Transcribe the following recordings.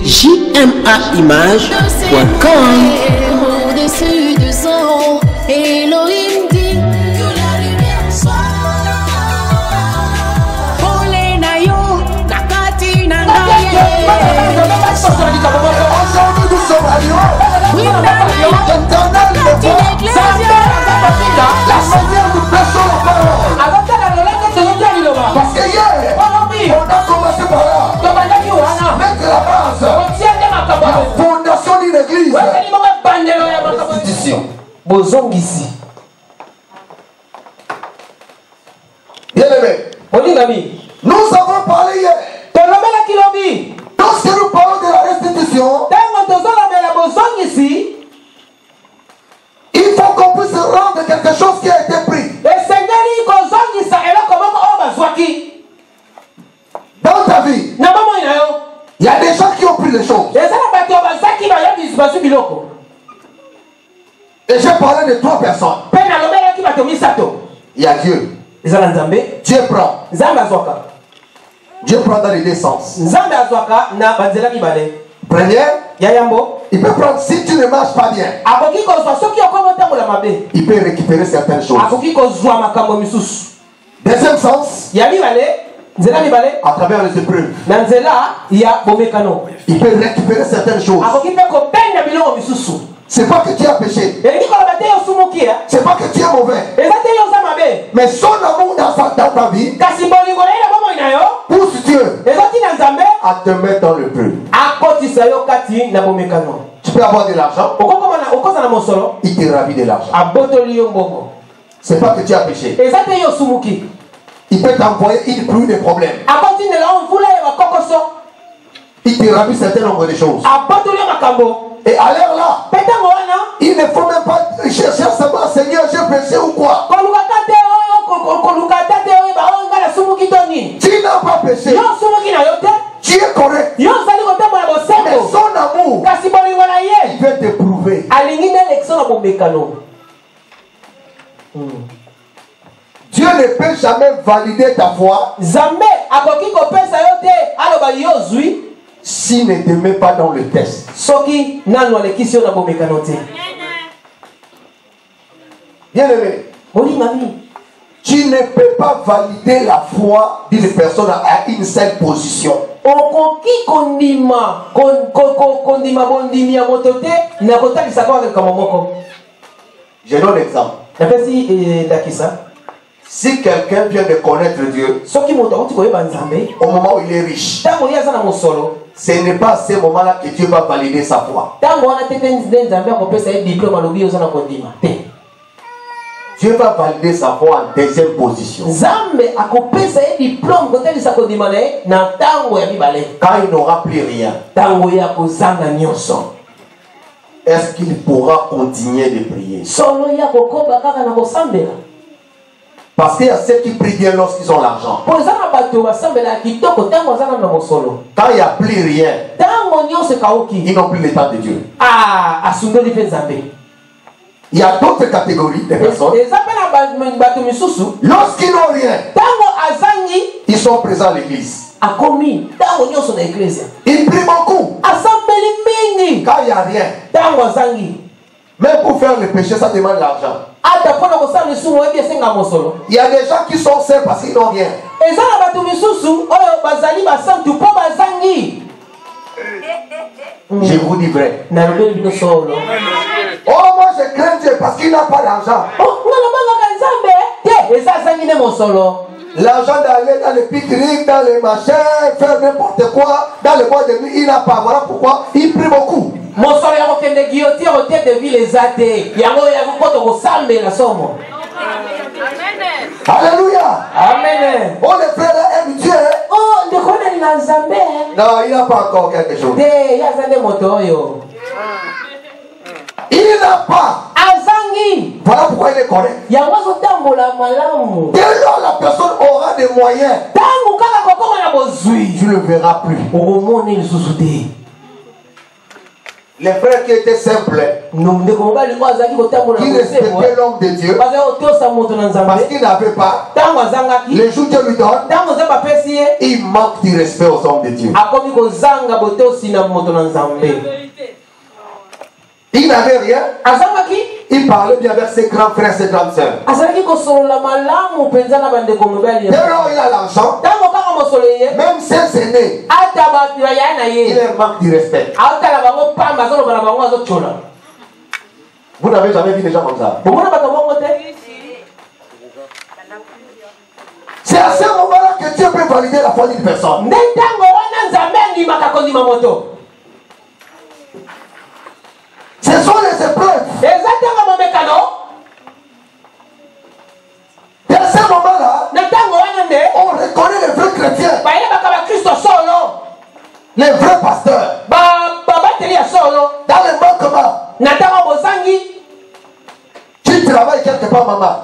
jmaimage.com. Au-dessus du sang, Elohim dit que la lumière soit. Ole na yo, nakati na ngaye. Oui, na yo, nakati l'Église. La manière nous prêchons la parole. Parce que hier, on a commencé par là. Mettre la base, la fondation d'une église. Institution. Bien aimé, nous avons parlé hier. Lorsque nous parlons de la restitution, il faut qu'on puisse rendre quelque chose qui a été pris. Dans ta vie, il y a des gens qui ont pris les choses. Et j'ai parlé de 3 personnes. Il y a Dieu. Dieu prend. Dieu prend dans les 2 sens. Première, il peut prendre si tu ne marches pas bien. Il peut récupérer certaines choses. Deuxième sens, à travers les épreuves, il peut récupérer certaines choses. C'est pas que tu as péché. C'est pas que tu es mauvais. Mais son amour dans ta vie pousse Dieu à te mettre dans le peu. Tu peux avoir de l'argent. Il te ravit de l'argent. C'est pas que tu as péché. Il peut t'envoyer une pluie de problèmes. Il te ravit certain nombre de choses. Et à l'heure là, il ne faut même pas chercher à savoir, Seigneur, j'ai péché ou quoi. Tu n'as pas péché. Tu es correct. Mais son amour, il veut te prouver. Dieu ne peut jamais valider ta foi s'il ne te met pas dans le test. Bien aimé, tu ne peux pas valider la foi d'une personne à une seule position. Je donne l'exemple. Si quelqu'un vient de connaître Dieu, au moment où il est riche, ce n'est pas à ce moment-là que Dieu va valider sa foi. Dieu va valider sa foi en deuxième position. Quand il n'aura plus rien, est-ce qu'il pourra continuer de prier? Parce qu'il y a ceux qui prient bien lorsqu'ils ont l'argent. Quand il n'y a plus rien, ils n'ont plus l'état de Dieu. Il y a d'autres catégories de personnes. Lorsqu'ils n'ont rien, ils sont présents à l'église. Ils prient beaucoup. Quand il n'y a rien, même pour faire le péché, ça demande l'argent. Il y a des gens qui sont saints parce qu'ils n'ont rien. Je vous dis vrai. Oh, moi je crains Dieu parce qu'il n'a pas d'argent. L'argent d'aller dans les pique-niques, dans les machins, faire n'importe quoi, dans le bois de nuit, il n'a pas. Voilà pourquoi il prie beaucoup. Alléluia. Amen. Oh, les frères aiment Dieu. Non, il n'a pas encore quelque chose. Il n'a pas. Voilà pourquoi il est correct. Dès lors la personne aura des moyens, tu ne le verras plus. Les frères qui étaient simples, qui respectaient l'homme de Dieu, parce qu'ils n'avaient pas, les jours Dieu lui donne, il manque du respect aux hommes de Dieu. Il n'avait rien. Il parlait bien avec ses grands frères, ses grandes sœurs. Dès lors il a l'argent, même ses aînés, il leur manque du respect. Vous n'avez jamais vu des gens comme ça? C'est à ce moment-là que Dieu peut valider la foi d'une personne. Ce sont les épreuves. Dans ce moment-là, on reconnaît les vrais chrétiens, les vrais pasteurs. Dans le manquement, tu travailles quelque part, maman.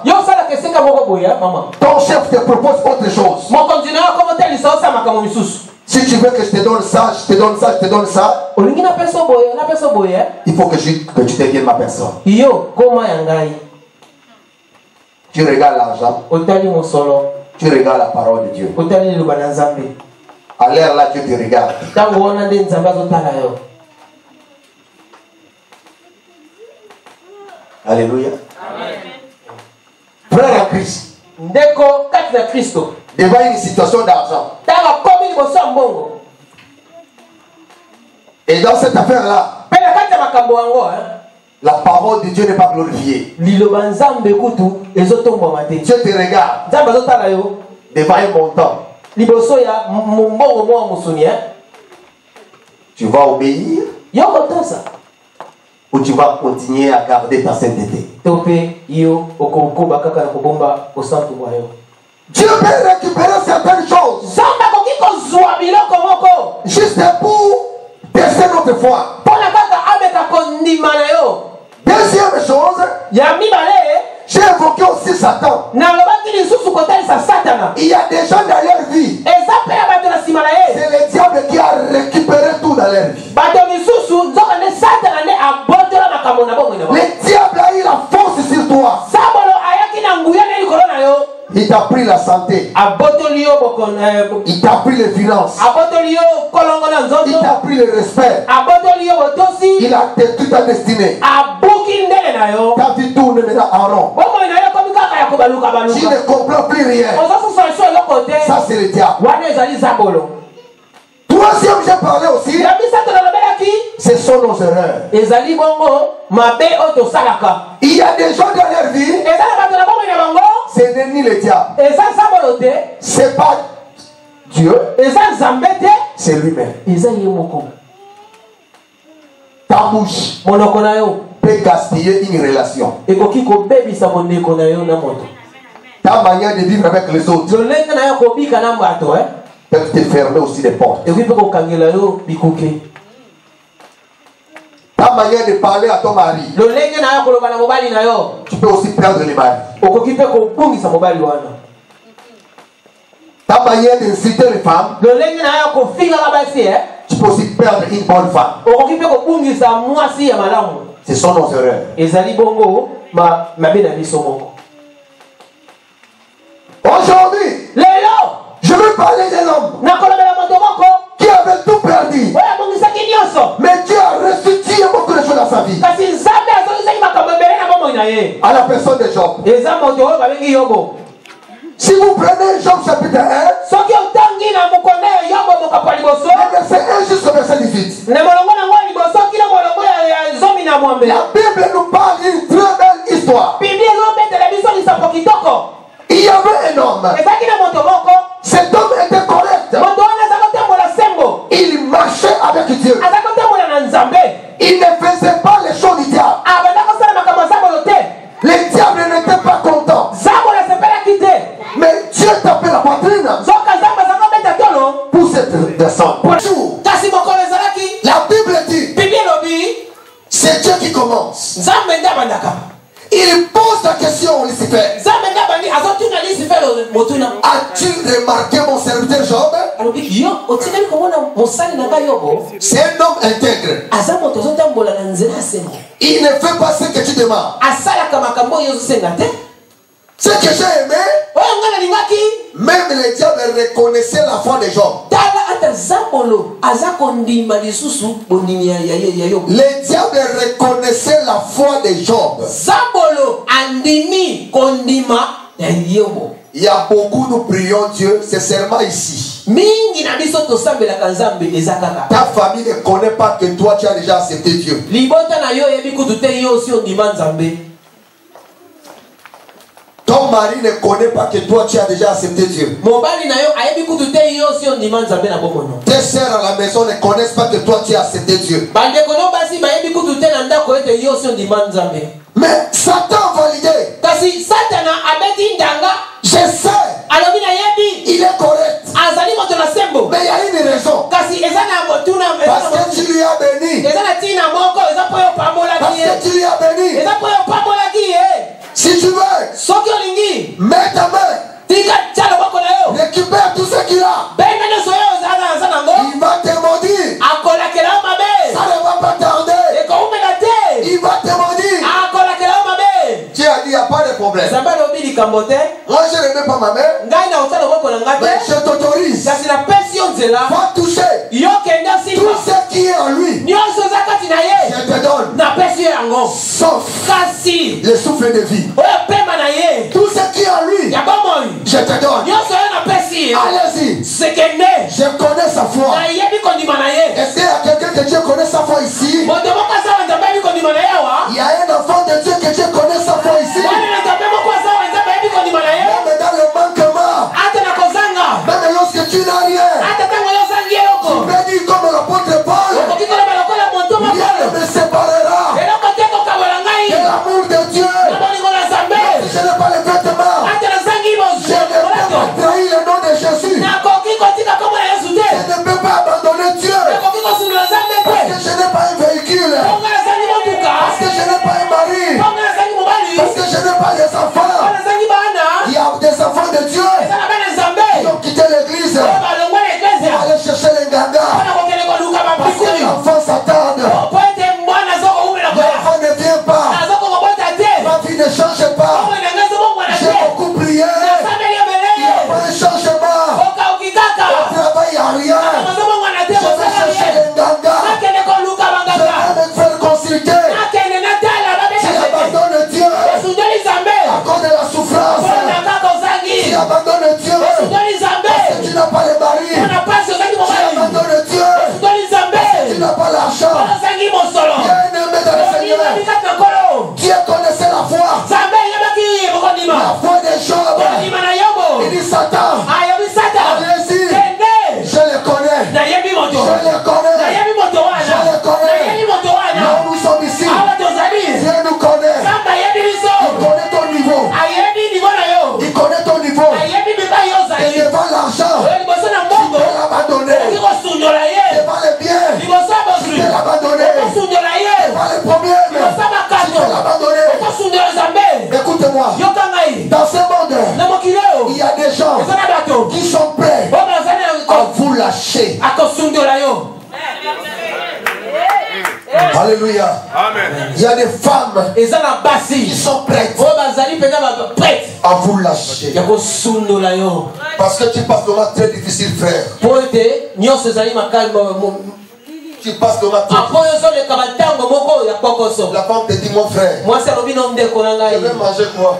Ton chef te propose autre chose. Si tu veux que je te donne ça, je te donne ça, je te donne ça, il faut que tu deviennes ma personne. Tu regardes l'argent, tu regardes la parole de Dieu. À l'air là, Dieu te regarde. Alléluia. Frère en Christ, devant une situation d'argent, et dans cette affaire-là, la parole de Dieu n'est pas glorifiée. Dieu te regarde devant un montant. Tu vas obéir ou tu vas continuer à garder ta sainteté? Dieu peut récupérer certaines choses juste pour tester notre foi. Deuxième chose, j'ai évoqué aussi Satan. Il y a des gens dans leur vie, c'est le diable qui a récupéré tout dans leur vie. Le diable a eu la force sur toi. Il t'a pris la santé. Il t'a pris les finances. Il t'a pris le respect. Il a détruit ta destinée. Ta vie tourne maintenant en rond. Tu ne comprends plus rien. Ça c'est le diable. Troisième, j'ai parlé aussi, ce sont nos erreurs. Il y a des gens dans leur vie, ce n'est ni le diable, c'est pas Dieu, c'est lui-même. Ta bouche peut gaspiller une relation. Ta manière de vivre avec les autres peut te fermer aussi des portes. Ta manière de parler à ton mari, tu peux aussi perdre les maris. Ta manière d'inciter les femmes, tu peux aussi perdre une bonne femme. Ce sont nos erreurs. Aujourd'hui, je veux parler de l'homme qui avait tout perdu, mais Dieu a restitué beaucoup de choses dans sa vie. À la personne de Job. Si vous prenez Job chapitre 1, verset 1 jusqu'au verset 18, la Bible nous parle d'une très belle histoire. Il y avait un homme. Cet homme était correct. Il marchait avec Dieu. Il ne faisait pas les choses du diable. Le diable n'était pas content. Mais Dieu tapait la poitrine pour cette personne. La Bible dit, c'est Dieu qui commence. Il pose la question au Lucifer. As-tu remarqué mon serviteur Job? C'est un homme intègre. Il ne fait pas ce que tu demandes. Ce que j'ai aimé, même les diables reconnaissaient la foi de Job. Les diables reconnaissaient la foi de Job. Il y a beaucoup, nous prions Dieu, c'est seulement ici. Ta famille ne connaît pas que toi tu as déjà accepté Dieu. Ton mari ne connaît pas que toi tu as déjà accepté Dieu. Tes sœurs à la maison ne connaissent pas que toi tu as accepté Dieu. Mais Satan a validé. Je sais. Il est correct. Mais il y a une raison. Parce que tu lui as béni. Parce que tu lui as béni. Si tu veux, mets ta main. Récupère tout ce qu'il a. Il va te maudire. Ça ne va pas tarder. Il va te maudire. Dieu a dit, il n'y a pas de problème. Moi, je ne mets pas ma main. Mais je t'autorise. Va toucher tout ce qui est en lui. Je te donne. Sauf le souffle de vie. Tout ce qui est en lui, je te donne. Allez-y. Je connais sa foi. Est-ce qu'il y a quelqu'un que Dieu connaît sa foi ici? Il y a un enfant de Dieu que Dieu connaît sa foi ici. Même dans le manquement, même lorsque tu n'as rien, tu peux dire comme l'apôtre Paul, rien ne me séparera de l'amour de Dieu. Si je n'ai pas le vêtement, je ne peux pas trahir le nom de Jésus. Je ne peux pas abandonner Dieu parce que je n'ai pas un véhicule, parce que je n'ai pas un mari, parce que je n'ai pas des enfants. Il y a des enfants de Dieu qui ont quitté l'église pour aller chercher les gangas parce que l'enfant s'attarde. L'enfant ne vient pas, ma vie ne change pas. J'ai beaucoup prié, il n'y a pas un changement. Au travail, il n'y a rien. Je vais chercher les gangas, je vais me faire consulter. Tu abandonnes Dieu à cause de la souffrance. Tu abandonnes Dieu parce que tu n'as pas le mari. Tu abandonnes Dieu parce que tu n'as pas l'argent. Bien-aimé dans le Seigneur, Dieu connaissait la foi. La foi des Job. Il dit Satan, allez-y, je le connais. Je le connais. Je le connais. Là où nous sommes ici, Dieu nous connaît. Il connaît ton niveau. Il connaît ton niveau. Et devant l'argent, tu peux l'abandonner. Devant les biens, tu peux l'abandonner. Devant les problèmes, tu peux l'abandonner. Écoute-moi, dans ce monde, il y a des gens qui sont prêts à vous lâcher. Alléluia. Amen. Il y a des femmes qui sont prêtes à vous lâcher. Parce que tu passes le moment très difficile, frère. Tu passes le moment très difficile. La femme te dit, mon frère, je vais manger quoi?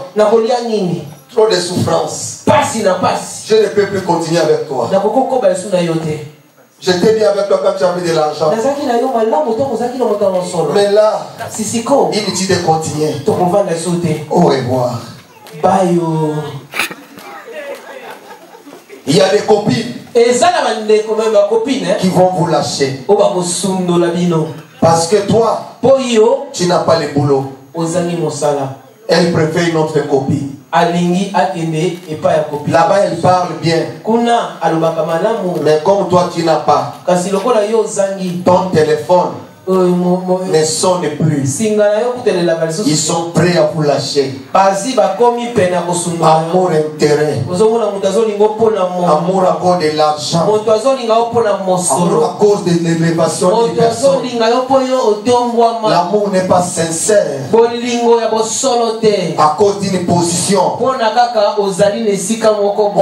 Trop de souffrance. Je ne peux plus continuer avec toi. J'étais bien avec toi quand tu avais de l'argent. Mais là, inutile de continuer. Au revoir. Il y a des copines qui vont vous lâcher. Parce que toi, tu n'as pas le boulot. Elle préfère une autre copine. Là-bas, elle parle bien. Mais comme toi, tu n'as pas ton téléphone, ne sonnent plus. Ils sont prêts à vous lâcher. Amour, intérêt. Amour à cause de l'argent. Amour à cause de l'élévation d'une personne. L'amour n'est pas sincère. À cause d'une position. On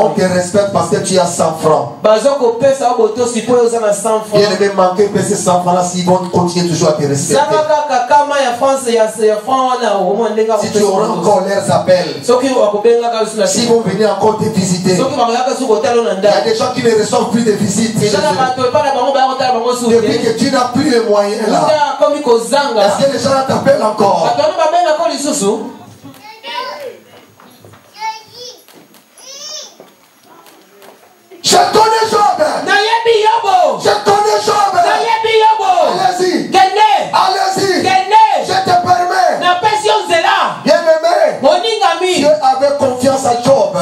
te respecte parce que tu as 100 francs. Bien aimé, manquer ces 100 francs là, s'ils vont continuer toujours à te respecter. Si tu auras encore leurs appels, s'ils vont venir encore te visiter, il y a des gens qui ne reçoivent plus de visites. Depuis que tu n'as plus les moyens là, est-ce que les gens t'appellent encore? Je connais Job. Je connais Job. Allez-y. Allez-y. Je te permets. Bien aimé. Dieu avait confiance à Job.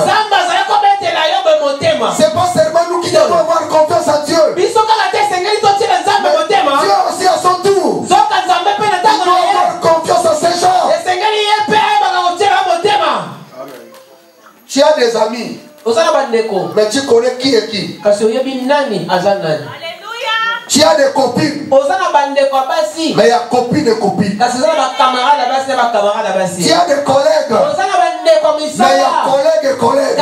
C'est pas seulement nous qui devons avoir confiance à Dieu. Dieu aussi à son tour. Il doit avoir confiance à ces gens. Tu as des amis. Mais tu connais qui est qui? Tu as des copines. Mais il y a copines et copines. Tu as des collègues. Mais il y a collègues et collègues.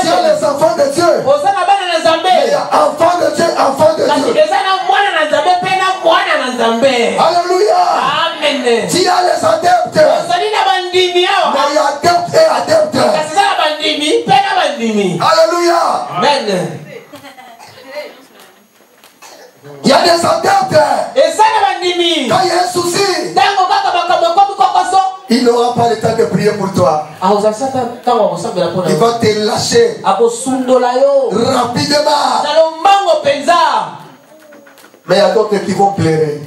Tu as les enfants de Dieu. Mais il y a enfants de Dieu, enfants de Dieu. Alléluia. Amen. Tu as les adeptes. Mais il y a adeptes et adeptes. Alléluia. Amen. Il y a des adeptes. Quand il y a un souci, il n'aura pas le temps de prier pour toi. Il va te lâcher rapidement. Mais il y a d'autres qui vont pleurer.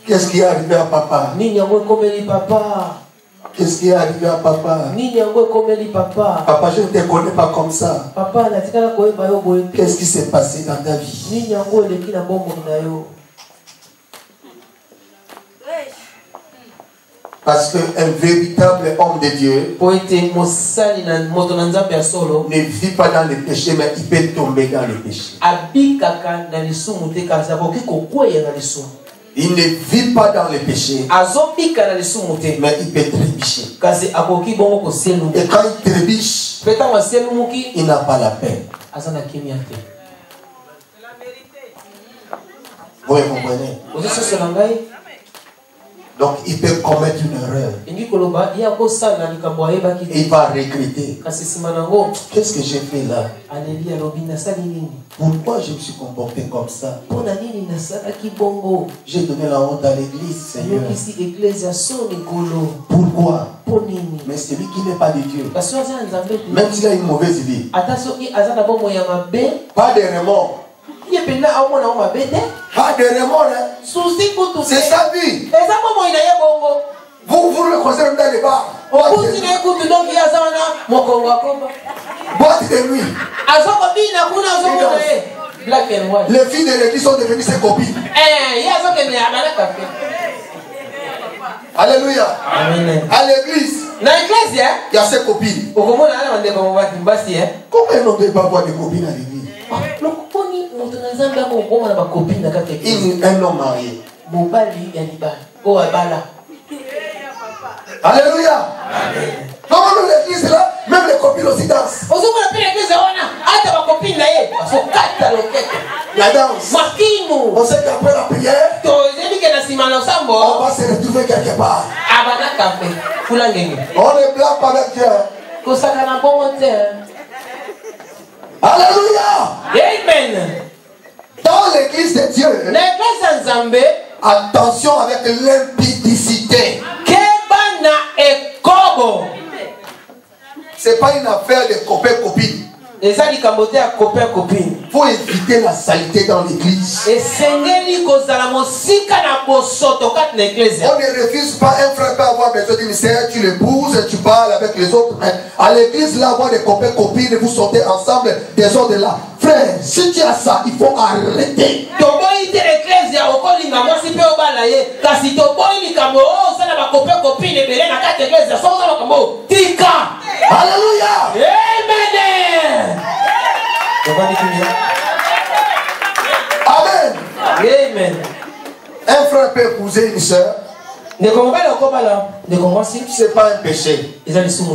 Qu'est-ce qui est arrivé à papa? Qu'est-ce qui est arrivé à papa? Papa, je ne te connais pas comme ça. Qu'est-ce qui s'est passé dans ta vie? Parce qu'un véritable homme de Dieu ne vit pas dans le péché, mais il peut tomber dans le péché. Il ne vit pas dans le péché, mais il peut trébucher. Et quand il trébuche, il n'a pas la paix. Vous comprenez? Donc il peut commettre une erreur. Il va regretter. Qu'est-ce que j'ai fait là? Pourquoi je me suis comporté comme ça? J'ai donné la honte à l'église, Seigneur. Pourquoi? Mais celui qui n'est pas de Dieu, même s'il a une mauvaise vie, pas de remords. Pas de remords, c'est sa vie. Vous le considérez dans les bars. Boîte de nuit. Les filles de l'église sont devenues ses copines. Alléluia. À l'église, il y a ses copines. Comment on ne peut pas avoir des copines à l'église? Un homme marié. Alléluia. Dans l'église là, même les copines aussi dansent. La danse. On sait qu'après la prière, on va se retrouver quelque part. On est blanc avec Dieu. Alléluia. Amen. Dans l'église de Dieu, attention avec l'impudicité. C'est pas une affaire de copain-copine. Il faut éviter la saleté dans l'église. On ne refuse pas, un frère peut avoir besoin d'une sœur, tu l'épouses, tu parles avec les autres. À l'église, là, avoir des copains-copines, vous sortez ensemble des autres de là. Frère, si tu as ça, il faut arrêter. Alléluia. Amen. Amen. Un frère peut épouser une soeur. C'est pas un péché.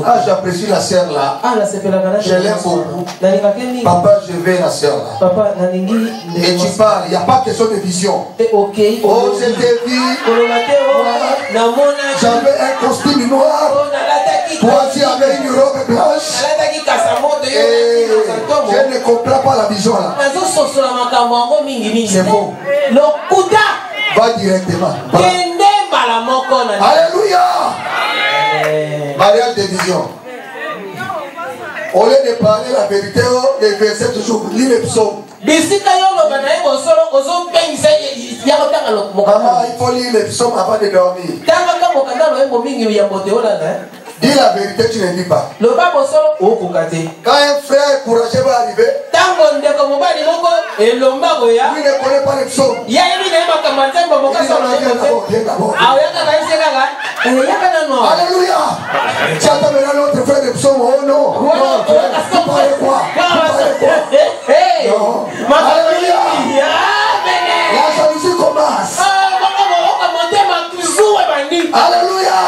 Ah, j'apprécie la sœur là. Je l'aime beaucoup. Papa, je vais la sœur là. Et tu parles, il n'y a pas question de vision. Oh, je t'ai vu. J'avais un costume noir. Toi, tu avais une robe blanche. Et je ne comprends pas la vision là. C'est faux. Va directement. Alléluia. Mariage de vision. Au lieu de parler la vérité, les versets toujours, lis les psaumes. Maman, il faut lire les psaumes avant de dormir. Dis la vérité, tu ne dis pas. Quand un frère courageux va arriver, lui ne connaît pas les psaumes. Il dit alléluia. Tu attends maintenant l'autre frère de psaume. Oh non. Tu parles quoi? Non. Alléluia. La jalousie commence. Alléluia.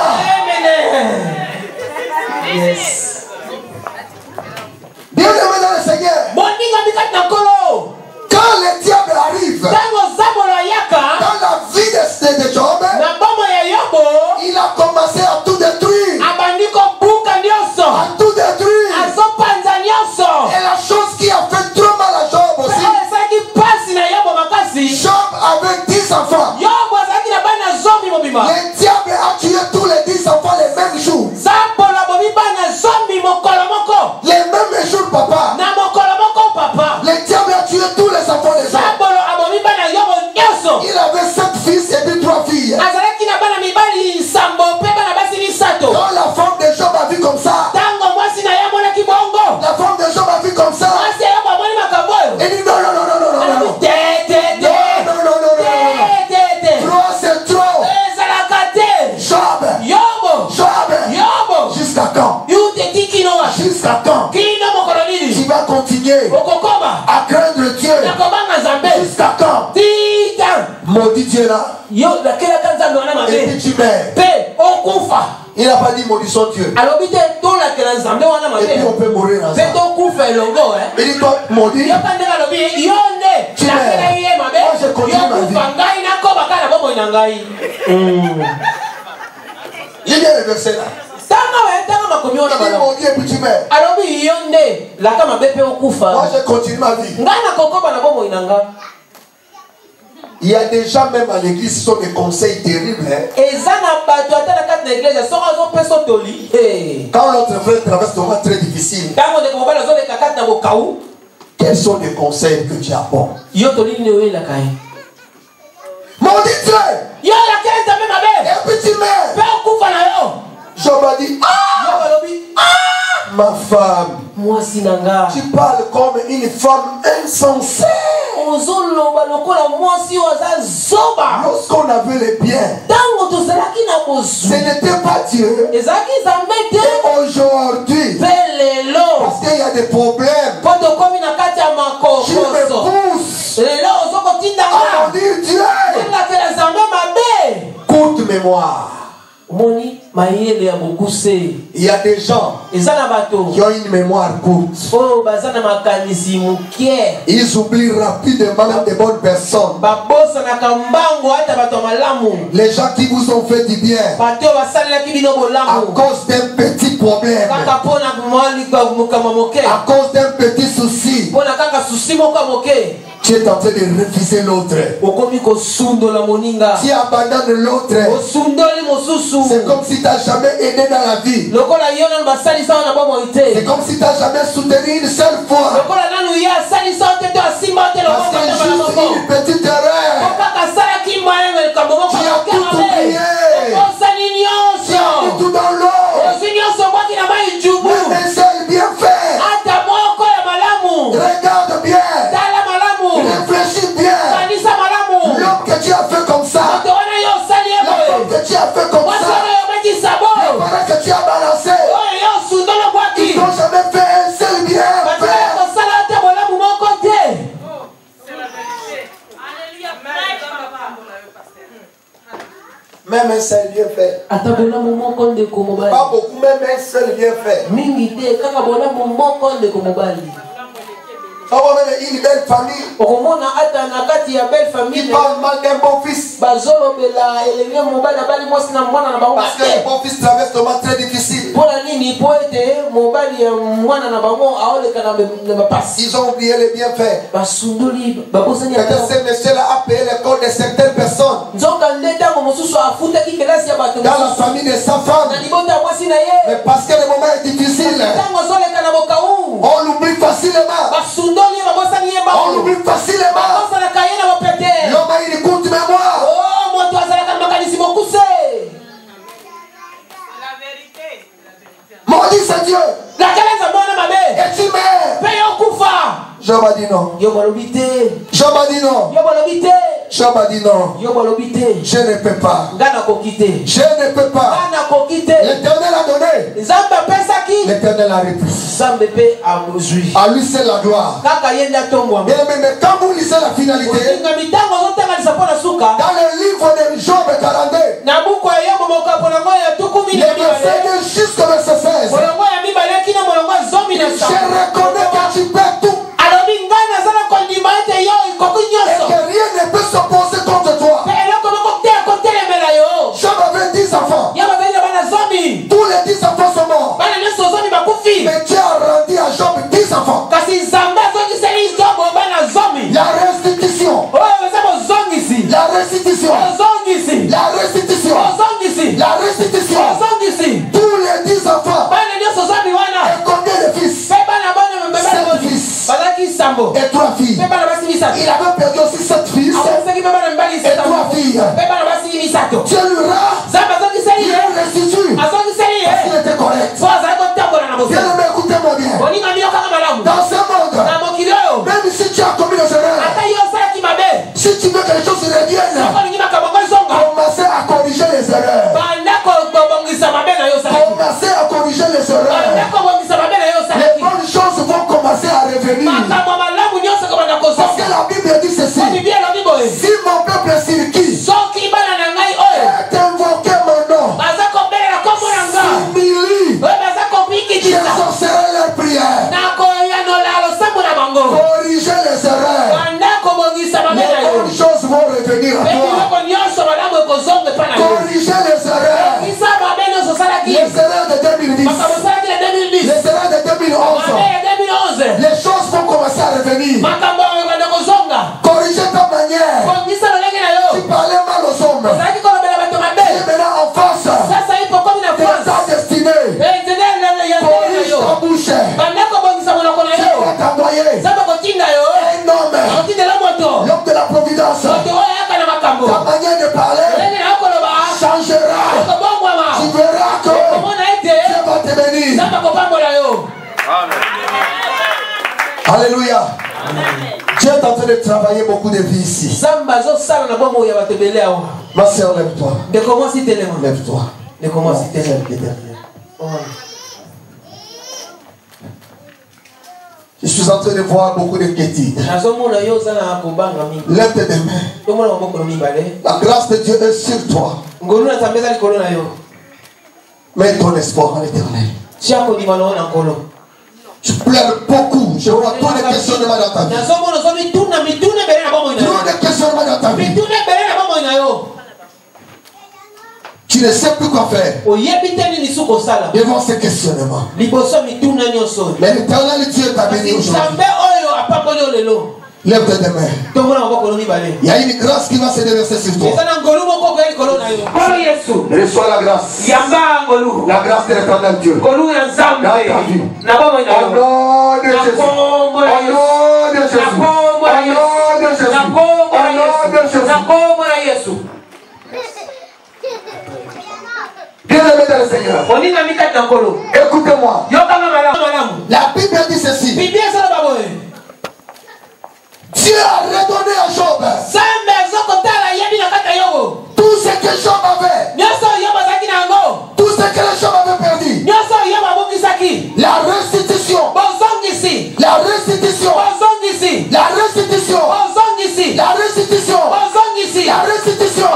Yes. Bien aimé dans le Seigneur. Quand le diable arrive dans la vie de Job, il a commencé à tout détruire. À tout détruire. Et la chose qui a fait trop mal à Job aussi, Job avait 10 enfants. Le diable a tué tous les 10 enfants les mêmes jours. Les mêmes jours, papa. Le diable a tué tous les enfants des hommes. Il avait 7 fils et puis 3 filles. Quand la femme de Job a vu comme ça, la femme de Job a vu comme ça, elle dit non, non, non, non, non, non, non. Non, non, non, non, non. 3 c'est trop. Job. Jusqu'à quand? Jusqu'à quand? Tu vas continuer à craindre Dieu. Jusqu'à quand? Maudit Dieu là. Et puis tu meurs. Il n'a pas dit maudissons Dieu. Et puis on peut mourir ensemble. Il dit toi maudit. Tu meurs. Moi je continue ma vie. Il y a le verset là. Il dit maudit et puis tu meurs. Moi je continue ma vie. Il y a des gens même à l'église qui sont des conseils terribles. Hein? Quand notre frère traverse un moment très difficile, quels sont les conseils que tu apportes? Maudit Dieu! Et puis tu meurs. Job a dit, ma femme, tu parles comme une femme insensée. Lorsqu'on avait les biens, ce n'était pas Dieu. Et aujourd'hui, parce qu'il y a des problèmes, tu me pousses à maudire Dieu. Courte mémoire. Il y a des gens qui ont une mémoire courte. Ils oublient rapidement des bonnes personnes. Les gens qui vous ont fait du bien à cause d'un petit problème, à cause d'un petit souci, tu es en train de refuser l'autre. Tu abandonnes l'autre. C'est comme si tu n'as jamais aidé dans la vie. C'est comme si tu n'as jamais soutenu une seule fois. Parce que juste une petite erreur, tu as tout oublié. Tu as mis tout dans l'eau. Même un seul bien fait. Regarde bien. Même un seul bienfait. Pas beaucoup, même un seul bienfait. Une belle famille. Il parle mal d'un bon fils. Parce que le bon fils traverse un moment très difficile. Ils ont oublié les bienfaits. Peut-être ce monsieur-là a payé les comptes de certaines personnes. Dans la famille de sa femme. Mais parce que le moment est difficile, on l'oublie facilement. On l'oublie facilement. L'homme a une courte mémoire. Maudit c'est Dieu. Et tu meurs. Job a dit non. Job a dit non. Job a dit non. Je ne peux pas. Je ne peux pas. L'Éternel a donné. L'Éternel a repris. À lui c'est la gloire. Mais quand vous lisez la finalité, dans le livre de Job 42, les versets jusqu'au verset 16, je reconnais que tu perds tout. Et que rien ne peut s'opposer contre toi. Job avait 10 enfants. Tous les 10 enfants sont morts. Mais Dieu a rendu à Job 10 enfants. La restitution. La restitution. La restitution. La restitution. Tous les 10 enfants. Et combien de fils? 7 fils. Et 3 filles. Il avait perdu aussi 7 fils. Et 3 filles. Dieu lui il restitue. Parce qu'il était correct. Bien aimé, écoutez-moi bien. Dans ce monde, même si tu as commis des erreurs, si tu veux que les choses reviennent, commencez à corriger les erreurs. Commencez à corriger les erreurs. Les bonnes choses vont commencer à revenir. Parce que la Bible dit ceci. Si mon peuple s'irquit et invoqué mon nom, j'exaucerai leurs prières. Corrigez les erreurs. Les bonnes choses vont revenir à toi. Corrigez les erreurs. Les erreurs de 2010. Les erreurs de 2011. Les choses vont commencer à revenir. Corrigez ta manière. Tu parlais mal aux hommes. Et maintenant en face, ta destinée. Corrige ta bouche. Dieu va t'envoyer un homme, l'homme de la providence. Ta manière de parler changera. Tu verras que Dieu va te bénir. Alléluia. Dieu est en train de travailler beaucoup de vies ici. Ma soeur, lève-toi. Lève-toi. Je suis en train de voir beaucoup de quiétude. Lève tes mains. La grâce de Dieu est sur toi. Mets ton espoir en l'éternel. Je pleure beaucoup. Je vois trop de questionnements dans ta vie. Trop de questionnements dans ta vie. Tu ne sais plus quoi faire devant ces questionnements. Mais l'éternel Dieu t'a béni aujourd'hui. Lève tes mains. Il y a une grâce qui va se déverser sur toi. Reçois la grâce. La grâce de l'éternel Dieu. Dans ta vie. Au nom de Jésus. Au nom de Jésus. Au nom de Jésus. Au nom de Jésus. Bien-aimé dans le Seigneur. Écoutez-moi. La Bible dit ceci. Dieu a redonné à Job tout ce que Job avait. Tout ce que Job avait perdu. La restitution. La restitution. La restitution. La restitution. La restitution.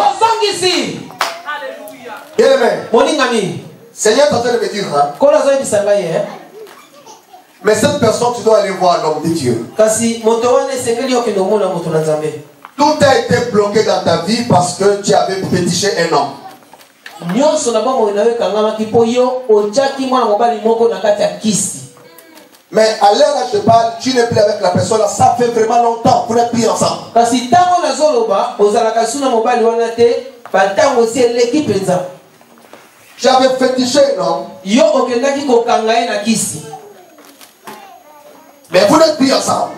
Seigneur est en train de me dire, hein? Mais cette personne, tu dois aller voir l'homme de Dieu. Tout a été bloqué dans ta vie parce que tu avais pétiché un homme. Mais à l'heure où je te parle, tu n'es plus avec la personne là, ça fait vraiment longtemps, vous n'êtes plus ensemble. J'avais fétiché un homme. Mais vous n'êtes plus ensemble.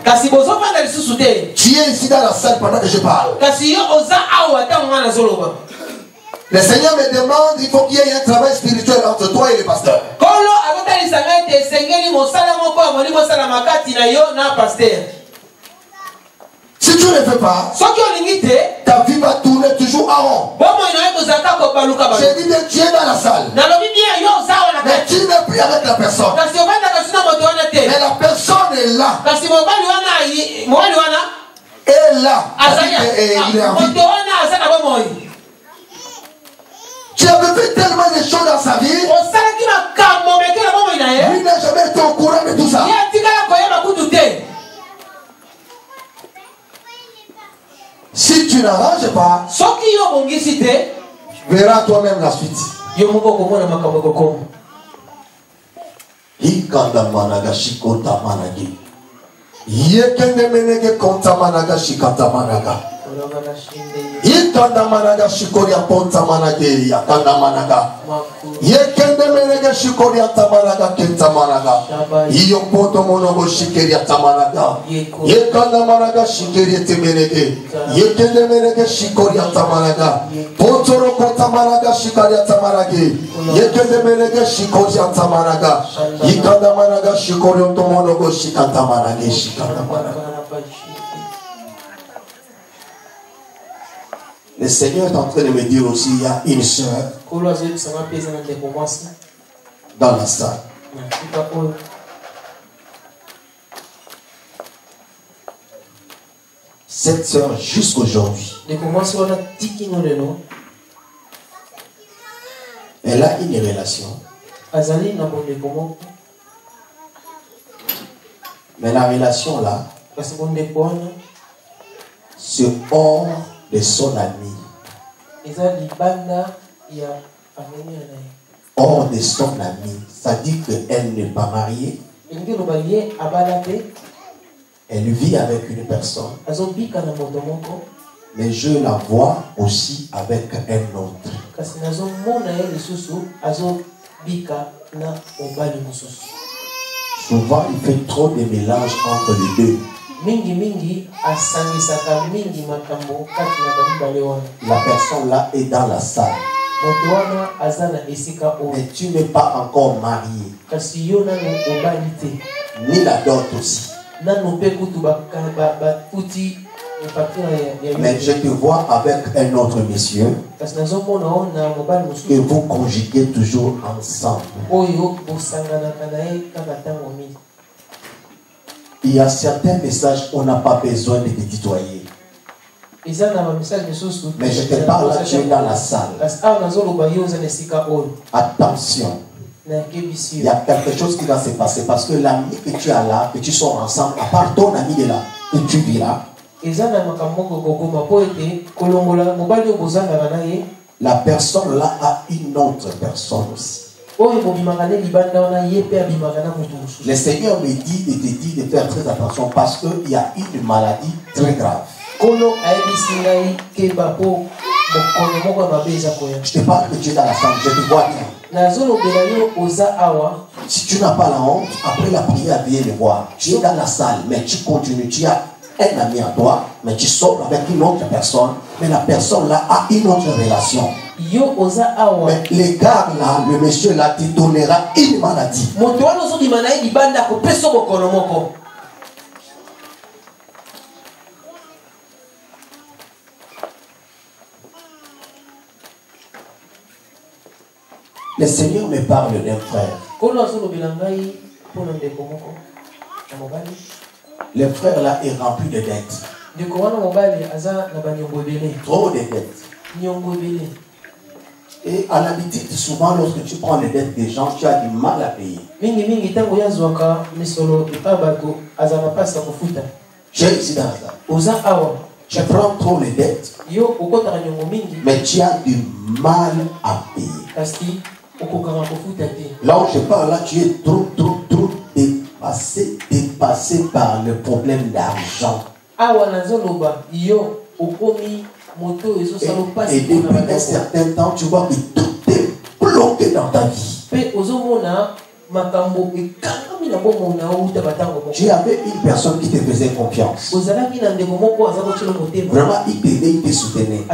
Tu es ici dans la salle pendant que je parle. Le Seigneur me demande, il faut qu'il y ait un travail spirituel entre toi et le pasteur. Si tu ne le fais pas, ta vie va tourner toujours en rond. J'ai dit que tu es dans la salle. Mais tu n'es plus avec la personne. Mais la personne est là. Et là. Il est en vie. Tu avais fait tellement de choses dans sa vie. Lui n'a jamais été au courant de tout ça. Si tu n'arranges pas, tu verras toi-même la suite. Ikanda managa shikori aponta manage yakanda managa yekende menege shikori atamanaga kenta managa iyo poto monogo shikeri atamanaga yekanda managa shikeri temenege yekende menege shikori atamanaga potoro kota managa shikari atamanage yekende menege shikori atamanaga ikanda managa shikori otomonogo shikata manage shikata managa. Le Seigneur est en train de me dire aussi, il y a une soeur dans la salle. Cette soeur, jusqu'aujourd'hui, elle a une relation. Mais la relation là, c'est hors de son ami. Hors de son ami. Ça dit qu'elle n'est pas mariée. Elle vit avec une personne. Mais je la vois aussi avec un autre. Souvent il fait trop de mélange entre les deux. La personne là est dans la salle. Mais tu n'es pas encore marié. Ni la dot aussi. Mais je te vois avec un autre monsieur. Et vous conjuguez toujours ensemble. Il y a certains messages, on n'a pas besoin de te tutoyer. Mais je te parle là, tu es dans la salle. Attention. Il y a quelque chose qui va se passer parce que l'ami que tu as là, que tu sors ensemble, à part ton ami de là, que tu vis là, la personne là a une autre personne aussi. Le Seigneur me dit et te dit de faire très attention parce qu'il y a une maladie très grave. Je te parle que tu es dans la salle, je te vois bien. Si tu n'as pas la honte, après la prière, viens le voir. Tu es dans la salle, mais tu continues. Tu as un ami à toi, mais tu sors avec une autre personne, mais la personne là a une autre relation. Mais les gars là, le monsieur là te donnera une maladie. Le Seigneur me parle d'un frère. Le frère là est rempli de dettes. Trop de dettes. Et à l'habitude, souvent, lorsque tu prends les dettes des gens, tu as du mal à payer. J'ai ici dans ça. Tu prends trop les dettes, mais tu as du mal à payer. Là où je parle, là, tu es trop dépassé par le problème d'argent. Et depuis un certain temps, tu vois que tout est bloqué dans ta vie. Tu avais une personne qui te faisait confiance. Vraiment, il t'aidait, il te soutenait.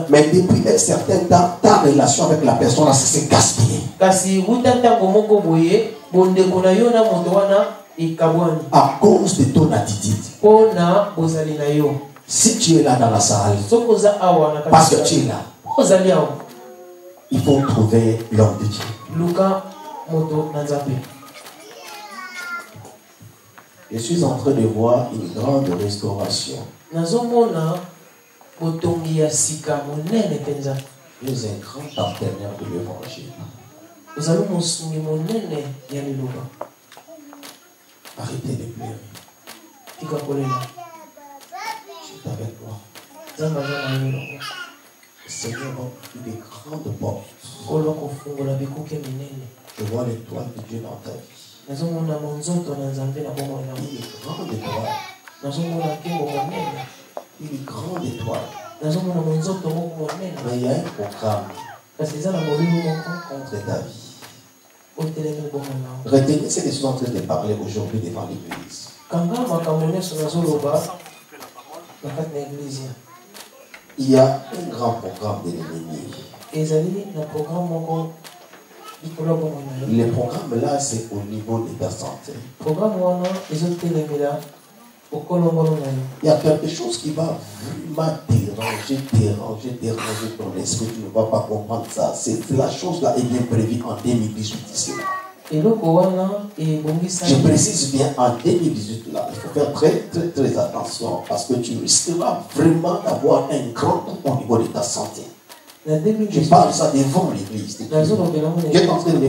Mais depuis un certain temps, ta relation avec la personne s'est gaspillée. À cause de ton attitude. Si tu es là dans la salle, parce que tu es là, il faut trouver l'homme de Dieu. Je suis en train de voir une grande restauration. Tu es un grand partenaire de l'évangile. Arrêtez de pleurer. Je suis avec toi. Le Seigneur a ouvert des grandes portes. Je vois l'étoile de Dieu dans ta vie. Une grande étoile. Une grande étoile. Mais il y a un programme contre ta vie. Retenez ce que je suis en train de parler aujourd'hui devant l'église. Il y a un grand programme de l'ennemi. Le programme là, c'est au niveau de ta santé. Il y a quelque chose qui va vraiment déranger ton esprit. Tu ne vas pas comprendre ça. La chose là est bien prévue en 2018 ici. Je précise bien en 2018 là. Il faut faire très attention parce que tu risqueras vraiment d'avoir un grand coup au niveau de ta santé. Je parle ça devant l'église. Tu es en train de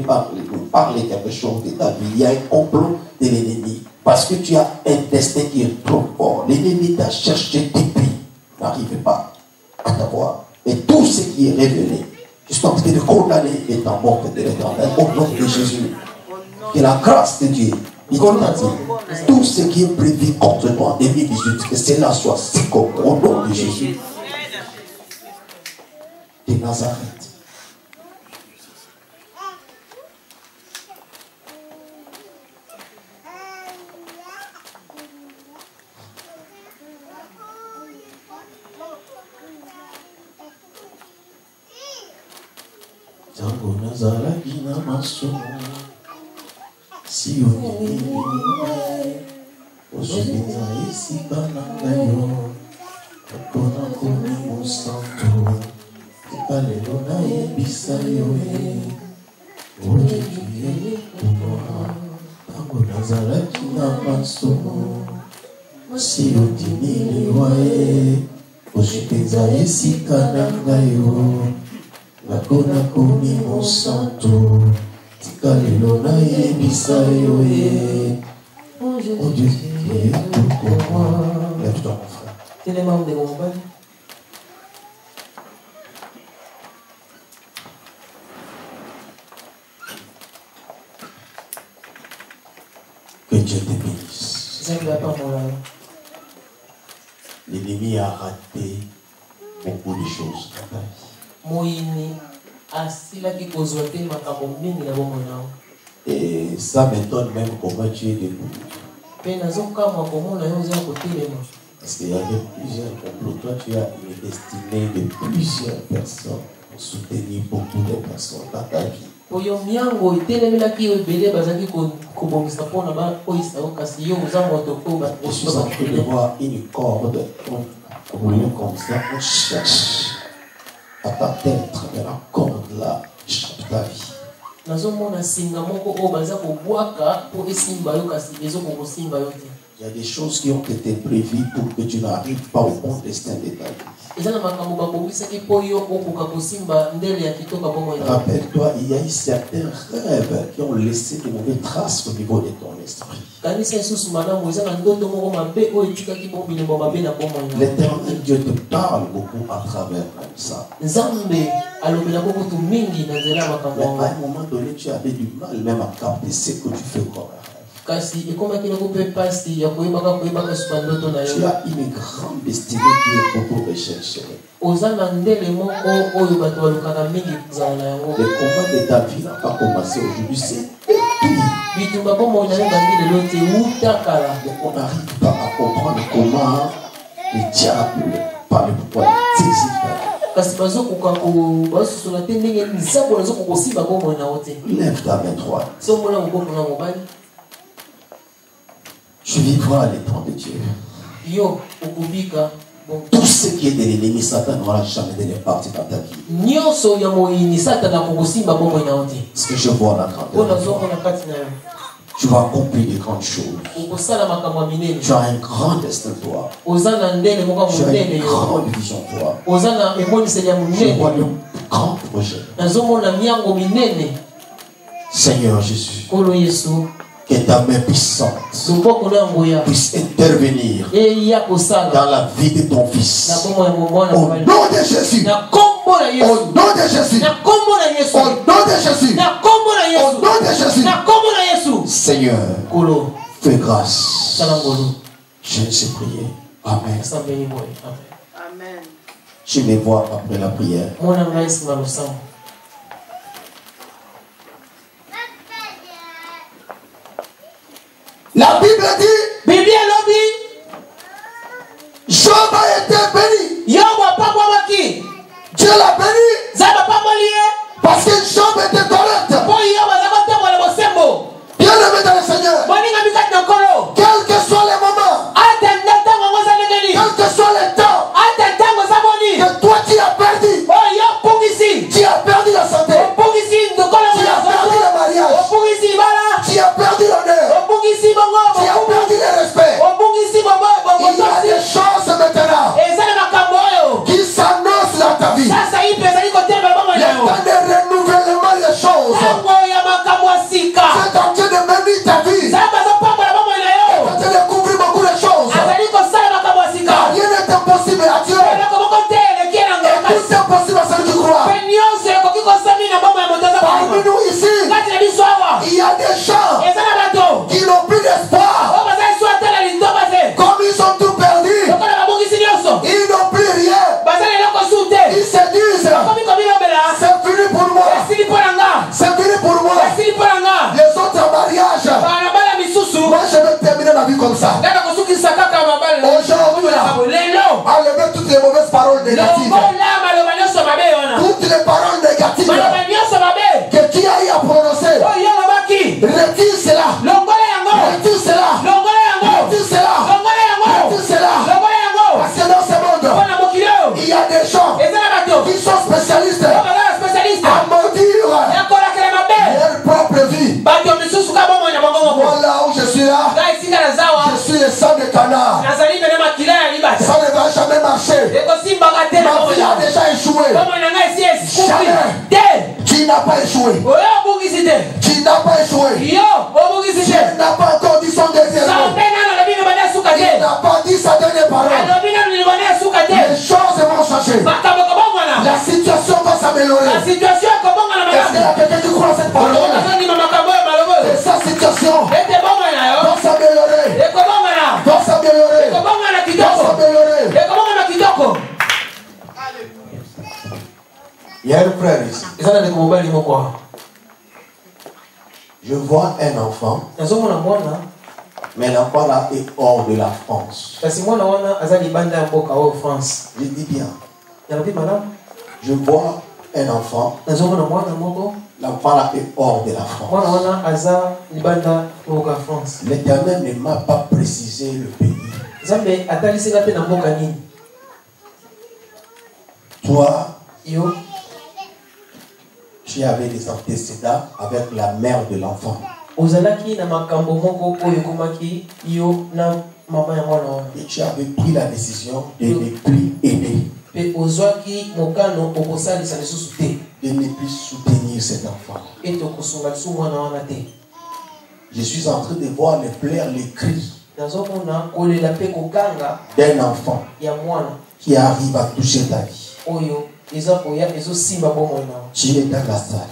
parler quelque chose de ta vie. Il y a un complot de l'ennemi. Parce que tu as un destin qui est trop fort. L'ennemi t'a cherché depuis. N'arrive pas à t'avoir. Et tout ce qui est révélé, je suis en train de condamner et en mort de l'éternel. Au nom de Jésus. Que la grâce de Dieu, tout ce qui est prévu contre toi en 2018, que cela soit sécurisé au nom de Jésus. De Nazareth. Tango nazalaki na masumu si oningi ozobinza esika na ngai yo mpona komi mosantu tika lelo nayebisa yo oyetuye komoa tango nazalaki na masumu si otiniliwa ye ozobinza esika na ngai yo nakona komi mosantu tika lelo nayebisa yo ye oh Dieu qui est tout pour moi. Lève-toi mon frère. T'es les membres de mon père. Que Dieu te bénisse. C'est ça qui va pas mon âme. L'ennemi a raté beaucoup de choses dans ta vie. Moïni asila ki kozwate makambo mingi na bomo nao. Et ça m'étonne même comment tu es debout. Parce qu'il y avait plusieurs complots. Toi, tu as une destinée de plusieurs personnes pour soutenir beaucoup de personnes dans ta vie. Je suis en train de voir une corde roulée comme ça. On cherche à t'atteindre, mais la corde là échappe ta vie. Il y a des choses qui ont été prévues pour que tu n'arrives pas au bon destin de ta vie. Rappelle-toi, il y a eu certains rêves qui ont laissé de mauvaises traces au niveau de ton esprit. L'Éternel Dieu te parle beaucoup à travers ça. Mais à un moment donné, tu avais du mal même à capter ce que tu fais comme rêve. Tu as une grande destinée qui est beaucoup recherchée. Le combat de ta vie n'a pas commencé aujourd'hui, c'est depuis. On n'arrive pas à comprendre comment le diable parle pourquoi il t'existe. Lève ta main droite. Tu vivras les temps de Dieu. Tout ce qui est de l'ennemi, Satan n'aura jamais de l'impact dans ta vie. Ce que je vois en train de tu vas accomplir de grandes choses. Tu as un grand destin toi. Tu as une grande vision toi. Je vois le grand projet. Seigneur Jésus, que ta main puissante puisse intervenir dans la vie de ton fils. Au nom de Jésus. Au nom de Jésus. Au nom de Jésus. Au nom de Jésus. Seigneur, fais grâce. Je ne sais prier. Amen. Amen. Je me vois après la prière. La Bible dit, Job a été béni. Dieu l'a béni parce que Job était correct. Bien aimé dans le Seigneur, quel que soit les moments, quel que soit les temps, que toi tu as perdu, tu as perdu la santé, tu as perdu le mariage, tu as perdu l'honneur, tu as perdu le respect. Il y a des choses maintenant qui s'annoncent dans ta vie. Le temps de renouvellement des choses. C'est en train de mener ta vie. C'est en train de couvrir beaucoup de choses. Car rien n'est impossible à Dieu. Et tout est possible à celui qui croit. Parmi nous ici, il y a des gens qui n'ont plus d'espoir. Comme ils ont tout perdu, ils n'ont plus rien. Ils se disent, c'est fini pour moi. C'est fini pour moi. Les autres mariages, moi je vais terminer ma vie comme ça. Aujourd'hui, enlevez toutes les mauvaises paroles négatives. Toutes les paroles négatives que tu as eu à prononcer. Retire cela. Retire cela. Retire cela. Retire cela. Parce que dans ce monde, il y a des gens qui sont spécialistes à maudire leur propre vie. Moi là où je suis là, je suis le sang de canard. Ça ne va jamais marcher. Ma vie a déjà échoué. Jamais. Tu n'as pas échoué. Tu n'as pas échoué. Tu n'as pas encore dit son dernier mot. Il n'a pas dit sa dernière parole. Les choses vont changer. La situation va s'améliorer. Est-ce qu'il y a quelqu'un qui croit à cette parole? Et sa situation va s'améliorer. Va s'améliorer. Va s'améliorer. Il y a un frère ici. Je vois un enfant. Mais l'enfant là est hors de la France. Je dis bien. Je vois un enfant. L'enfant là est hors de la France. L'Éternel ne m'a pas précisé le pays. Toi, tu avais des antécédents avec la mère de l'enfant. Et tu avais pris la décision de ne plus aimer. de ne plus soutenir cet enfant. Je suis en train de voir les pleurs, les cris d'un enfant qui arrive à toucher ta vie. Tu es dans la salle.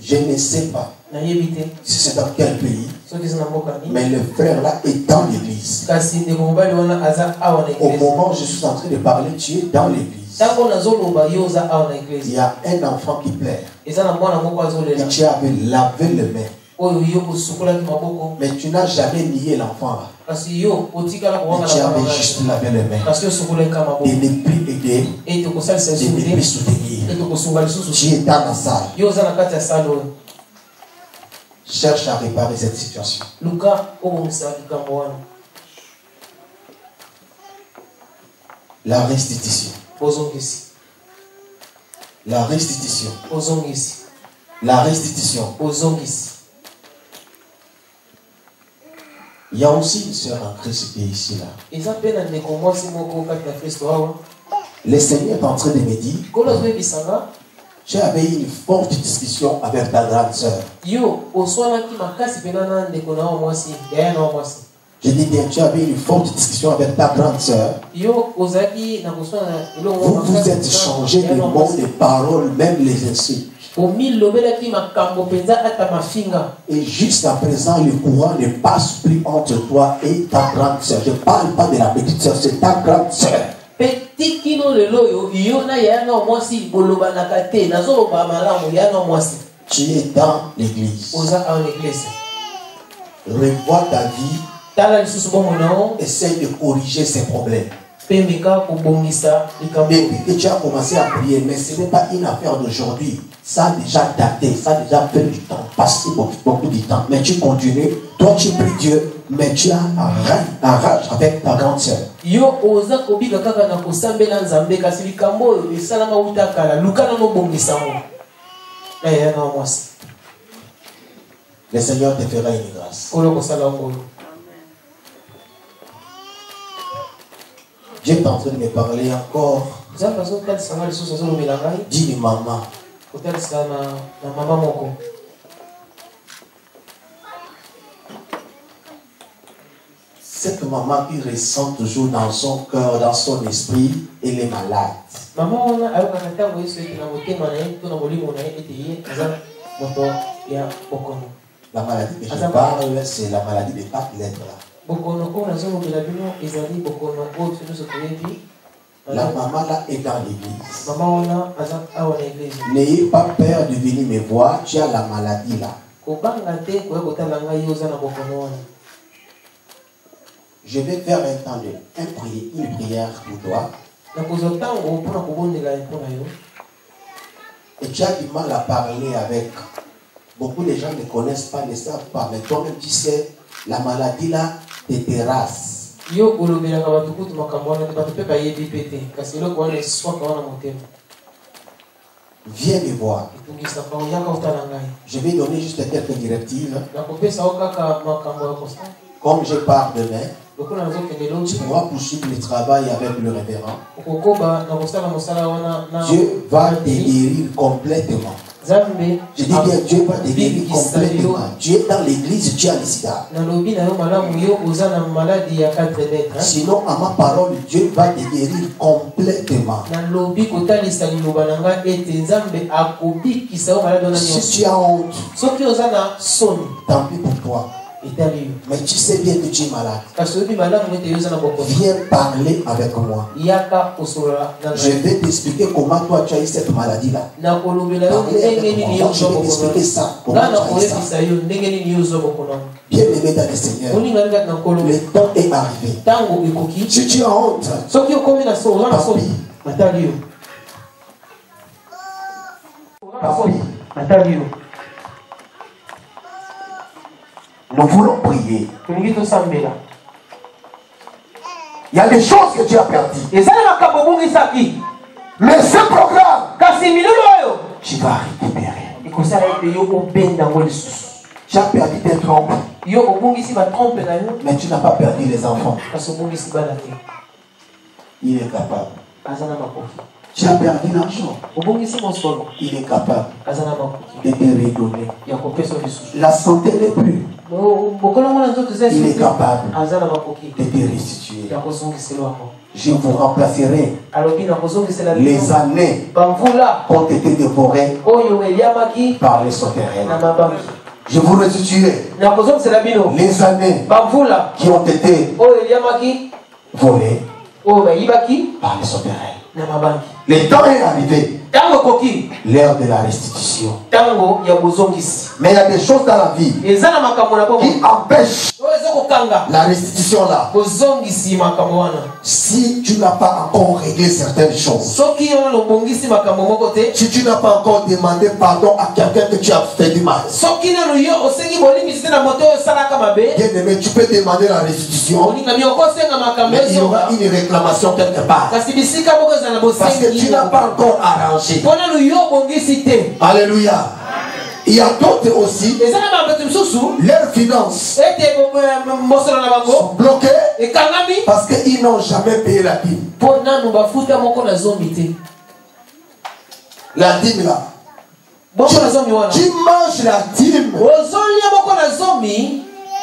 Je ne sais pas si c'est dans quel pays, mais le frère là est dans l'église. Au moment où je suis en train de parler, tu es dans l'église. Il y a un enfant qui pleure. Et tu avais lavé les mains. Mais tu n'as jamais nié l'enfant là. Mais tu avais juste lavé les mains. De ne plus aider, de ne plus soutenir. Tu es dans la salle. Cherche à réparer cette situation. La restitution. La restitution. La restitution. Il y a aussi une sœur en Christ qui est ici là. Le Seigneur est en train de me dire, tu avais eu une forte discussion avec ta grande sœur. Je dis bien, tu avais une forte discussion avec ta grande sœur. Vous vous êtes changé de mots, de paroles, même les insultes. Et jusqu'à présent, le courant ne passe plus entre toi et ta grande sœur. Je ne parle pas de la petite sœur, c'est ta grande sœur. Tu es dans l'église. Revois ta vie. Essaye de corriger ces problèmes. Depuis que tu as commencé à prier, mais ce n'est pas une affaire d'aujourd'hui. Ça a déjà daté, ça a déjà fait du temps, passé beaucoup de temps. Mais tu continues, toi tu pries Dieu, mais tu as un rage avec ta grande sœur. Le Seigneur te fera une grâce. Dieu est en train de me parler encore. Dis maman. Cette maman qui ressent toujours dans son cœur, dans son esprit, elle est malade. La maladie que je parle, c'est la maladie des 4 lettres là. La maman là est dans l'église. N'ayez pas peur de venir me voir, tu as la maladie là. Je vais faire une prière pour toi. Et tu as du mal à parler avec. Beaucoup de gens ne connaissent pas, ne savent pas. Mais toi-même tu sais, la maladie là te terrasse. Viens me voir. Je vais donner juste quelques directives. Comme je pars demain, tu pourras poursuivre le travail avec le révérend. Dieu va te guérir complètement. Je dis bien, Dieu va te guérir complètement. Tu es dans l'église, tu as le sida. Sinon, à ma parole, Dieu va te guérir complètement. Si tu as honte, tant pis pour toi. Mais tu sais bien que tu es malade. Viens parler avec moi. Je vais t'expliquer comment toi tu as eu cette maladie là. Je vais t'expliquer ça. Comment tu as eu ça. Bien aimé dans le Seigneur, le temps est arrivé. Si tu as honte, nous voulons prier. Il y a des choses que tu as perdues. Mais ce programme, tu vas récupérer. Tu as perdu tes trompes. Mais tu n'as pas perdu les enfants. Il est capable. Tu as perdu l'argent. Il est capable de te redonner. La santé n'est plus. Il est capable de te restituer. Je vous remplacerai les années qui ont été dévorées par les sauterelles. Je vous restituerai les années qui ont été volées par les sauterelles. Le temps est arrivé. L'heure de la restitution. Mais il y a des choses dans la vie qui empêchent la restitution là. Si tu n'as pas encore réglé certaines choses, si tu n'as pas encore demandé pardon à quelqu'un que tu as fait du mal, bien aimé, tu peux demander la restitution, mais il y aura une réclamation quelque part. Parce que tu n'as pas encore arrangé. Alléluia. Il y a d'autres aussi, leurs finances sont bloquées parce qu'ils n'ont jamais payé la dîme. La dîme là. Tu manges la dîme.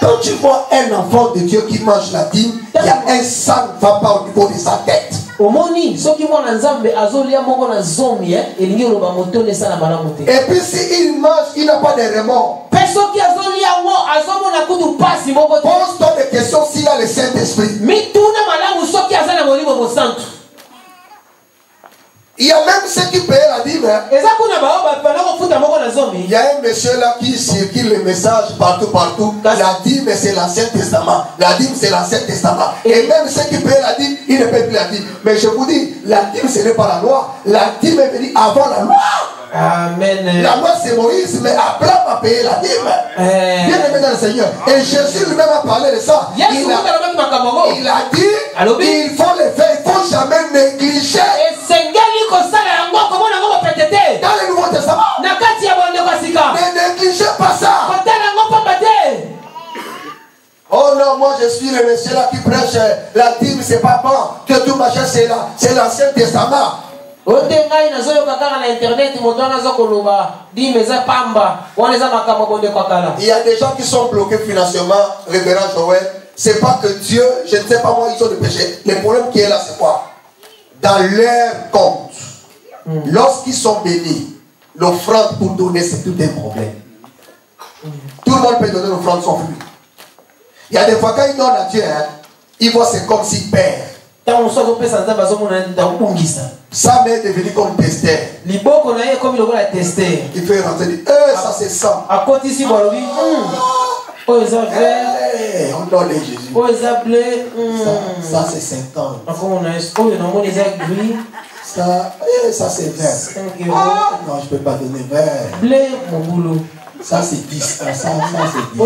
Quand tu vois un enfant de Dieu qui mange la dîme, il y a un sang qui ne va pas au niveau de sa tête. Et puis s'il mange, il n'a pas de remords. Pose-toi des questions s'il a le Saint-Esprit. Il y a même ceux qui payent la dîme. Il y a un monsieur là qui circule le message partout. La dîme c'est l'Ancien Testament. La dîme c'est l'Ancien Testament. Et même ceux qui payent la dîme, ils ne paient plus la dîme. Mais je vous dis, la dîme ce n'est pas la loi. La dîme est venue avant la loi. Amen. La loi c'est Moïse, mais Abraham a payé la dîme. Bien aimé dans le Seigneur. Et Jésus lui-même a parlé de ça. Il a dit, il faut le faire, il ne faut jamais négliger. Dans le Nouveau Testament, ne négligez pas ça. Oh non, moi je suis le monsieur là qui prêche la dîme, c'est pas bon. Que tout machin c'est l'Ancien Testament. Il y a des gens qui sont bloqués financièrement, révérend Joël. C'est pas que Dieu, je ne sais pas moi, ils ont des péchés. Le problème qui est là, c'est quoi? Dans leur compte, lorsqu'ils sont bénis, l'offrande pour donner, c'est tout un problème. Tout le monde peut donner l'offrande sans fruit. Il y a des fois quand ils donnent à Dieu, ils voient c'est comme s'ils perdent. Ça m'est devenu comme testé. Il fait rentrer, dit, ça c'est ça. On donne les Jésus. Ça c'est 50. Ça c'est 20. Non, je ne peux pas donner 20. Ça c'est 10. Ça c'est 10.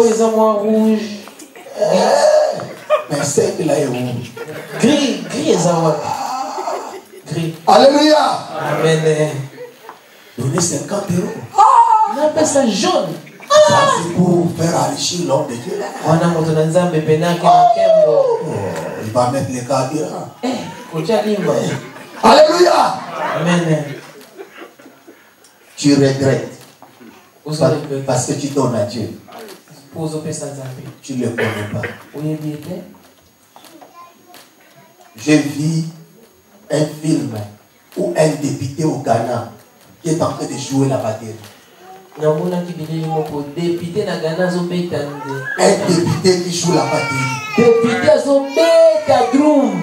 Mais c'est là est rouge. Gris gris. Alléluia. Amen. Donner 50 €. On appelle ça jaune. Ça c'est pour faire enrichir l'homme de Dieu. Il va mettre les carburants. Alléluia. Amen. Tu regrettes. Parce que tu donnes à Dieu. Tu ne le connais pas. Je vis un film où un député au Ghana qui est en train de jouer la batterie. Un député qui joue la batterie.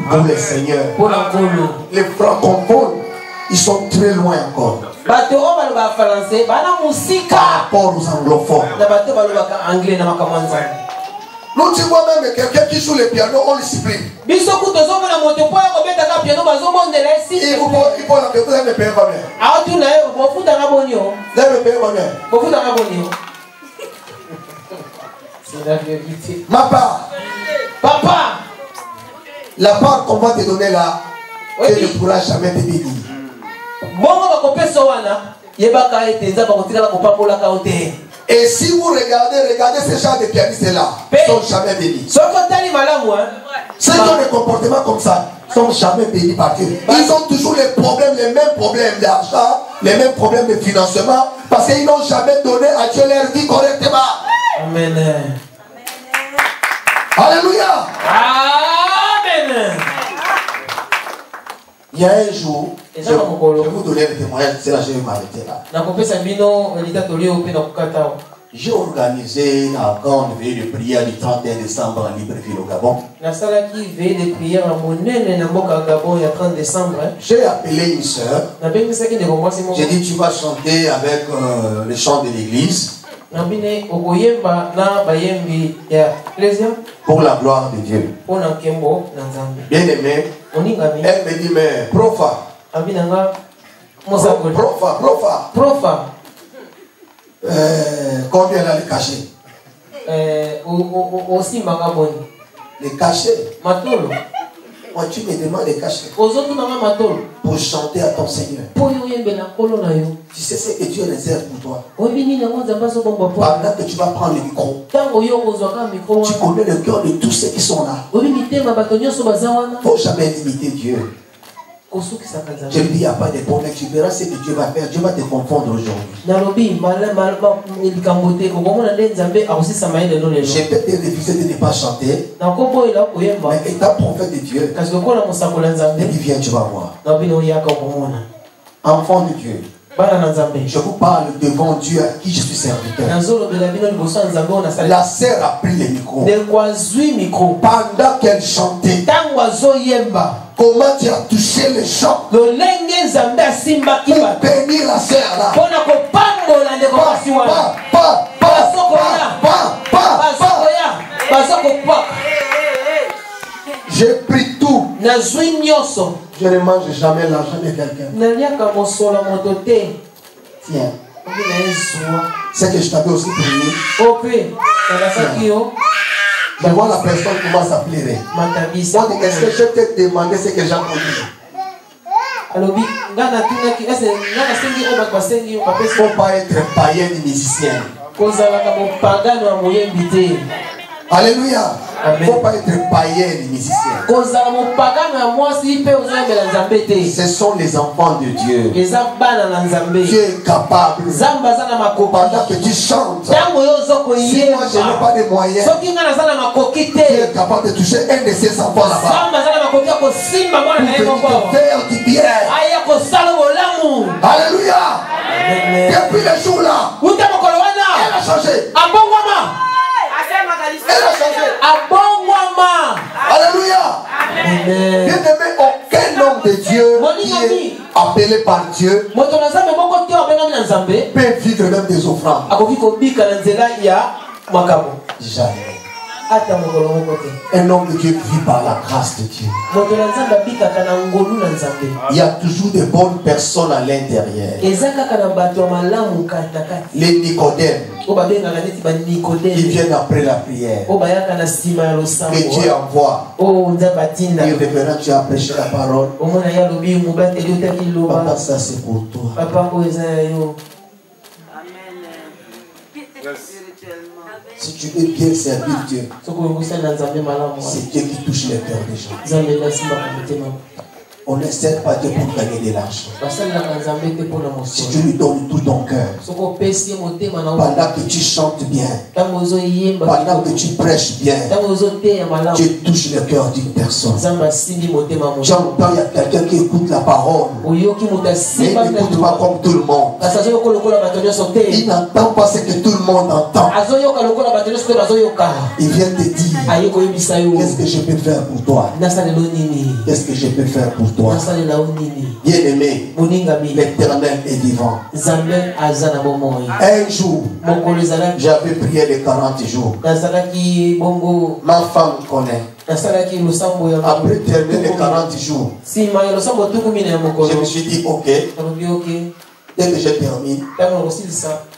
Pour le Seigneur. Les francophones, ils sont très loin encore. Par rapport aux anglophones. Nous, tu vois même quelqu'un qui joue le piano, on le supprime. Il faut que vous me payer combien? Vous me payer combien? C'est la vérité. Ma part. Papa. La part qu'on va te donner là, tu ne pourras jamais te bénir. Et si vous regardez ces gens de pianistes-là, ils ne sont jamais bénis. Ceux qui ont des comportements comme ça, ne sont jamais bénis par Dieu. Ils ont toujours les mêmes problèmes d'argent, les mêmes problèmes de financement, parce qu'ils n'ont jamais donné à Dieu leur vie correctement. Amen. Alléluia. Amen. Il y a un jour, je vais vous donner le témoignage, c'est là que je vais m'arrêter là. J'ai organisé la grande veille de prière du 31 décembre à Libreville au Gabon. J'ai appelé une soeur. J'ai dit tu vas chanter avec le chant de l'église. Pour la gloire de Dieu. Bien aimé. Elle me dit mais profa. Profa. Combien elle a les cachets? Les cachets. Moi tu me demandes les cachets pour chanter à ton Seigneur. Tu sais ce que Dieu réserve pour toi. Pendant que tu vas prendre le micro, tu connais le cœur de tous ceux qui sont là. Il ne faut jamais limiter Dieu. Je lui dis, il n'y a pas de problème, tu verras ce que Dieu va faire. Dieu va te confondre aujourd'hui. Je peux te refuser de ne pas chanter, mais étant prophète de Dieu, il viens, tu vas voir. Enfant de Dieu, je vous parle devant Dieu à qui je suis serviteur. La sœur a pris le micro. Pendant qu'elle chantait, comment tu as touché le chant pour bénir la sœur là. J'ai pris tout. Je ne mange jamais l'argent de quelqu'un. Tiens. C'est que je t'avais aussi promis. Je vois la personne commence à pleurer. Est-ce que je t'ai demandé ce que j'ai entendu? Il ne faut pas être païen ni musicien. Alléluia. Il ne faut pas être païen ni musicien. Ce sont les enfants de Dieu. Dieu est capable. Pendant que tu chantes, si moi je n'ai pas de moyens, Dieu est capable de toucher un de ses enfants là-bas pour te faire du bien. Alléluia. Depuis le jour là, elle a changé. Elle a changé. Alléluia. Bien aimé, aucun homme de Dieu qui est appelé par Dieu peut vivre même des offrandes. Jamais. Un homme de Dieu vit par la grâce de Dieu. Il y a toujours de bonnes personnes à l'intérieur. Les Nicodèmes, ils viennent après la prière. Que Dieu envoie. Il reviendra, tu as prêché la parole. Papa, ça c'est pour toi. Si tu veux bien servir Dieu, c'est Dieu qui touche les cœurs des gens. On ne sert pas Dieu pour gagner de l'argent. Si tu lui donnes tout ton cœur, pendant que tu chantes bien, pendant que tu prêches bien, tu touches le cœur d'une personne. J'entends, il y a quelqu'un qui écoute la parole, mais il n'écoute pas comme tout le monde. Il n'entend pas ce que tout le monde entend. Il vient te dire, qu'est-ce que je peux faire pour toi? Qu'est-ce que je peux faire pour toi? Bien aimé, l'Éternel est vivant. Un jour, j'avais prié les 40 jours. Ma femme connaît. Après terminer les 40 jours, je me suis dit ok. Dès que je termine,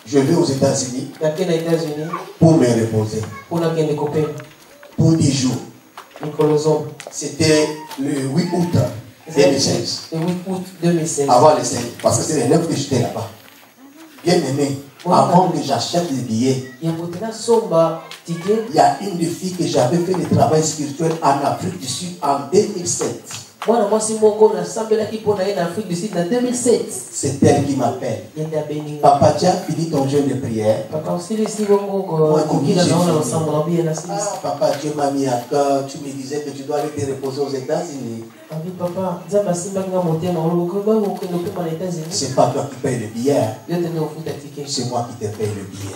je vais aux États-Unis pour me reposer. Pour 10 jours. C'était le 8 août 2016. Avant les 5, parce que c'est les 9 que j'étais là-bas. Bien aimé, Avant que j'achète les billets, il y a une des filles que j'avais fait le travail spirituel en Afrique du Sud en 2007. C'est elle qui m'appelle. Papa, tu as fini ton jeûne de prière. Papa, Dieu m'a mis à cœur. Tu me disais que tu dois aller te reposer aux États-Unis. C'est pas toi qui paye le billet. C'est moi qui te paye le billet.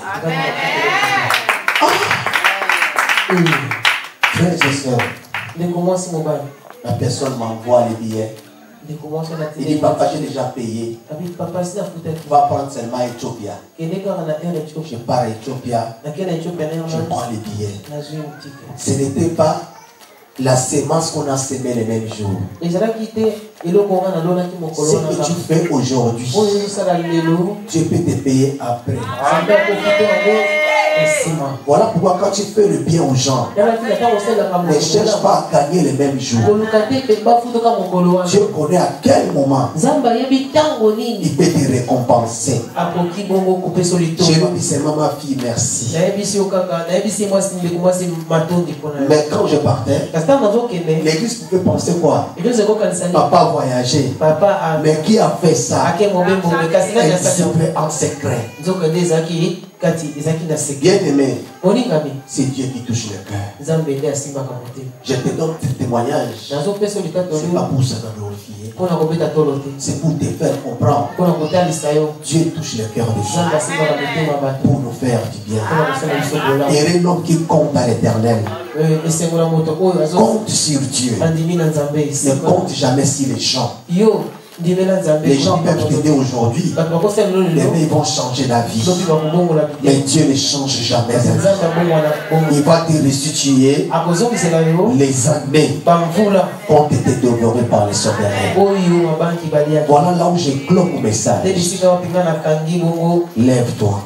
Frères et sœurs, la personne m'envoie les billets. Il dit, papa, j'ai déjà payé. Va prendre seulement Ethiopia. Je pars à Ethiopia. Je prends les billets. Ce n'était pas la sémence qu'on a sémée les mêmes jours. Ce que tu fais aujourd'hui, Dieu peut te payer après. Voilà pourquoi quand tu fais le bien aux gens, ne cherche pas à gagner les mêmes jours. Dieu connaît à quel moment il peut te récompenser. Je lui dis seulement, ma fille, merci. Mais quand je partais, l'église pouvait penser quoi? Papa voyager. Mais qui a fait ça? En secret. Bien aimé, c'est Dieu qui touche le cœur. Je te donne ce témoignage. C'est pas pour ça qu'on glorifier. C'est pour te faire comprendre. Dieu touche le cœur des gens pour nous faire du bien. Et un homme qui compte à l'éternel compte sur Dieu. Ne compte jamais sur les gens. Les gens peuvent t'aider aujourd'hui, mais ils vont changer la vie. Mais Dieu ne change jamais. Il va te restituer les années ont été dévorées par les sauterelles. Voilà là où je clôt mon message. Lève-toi.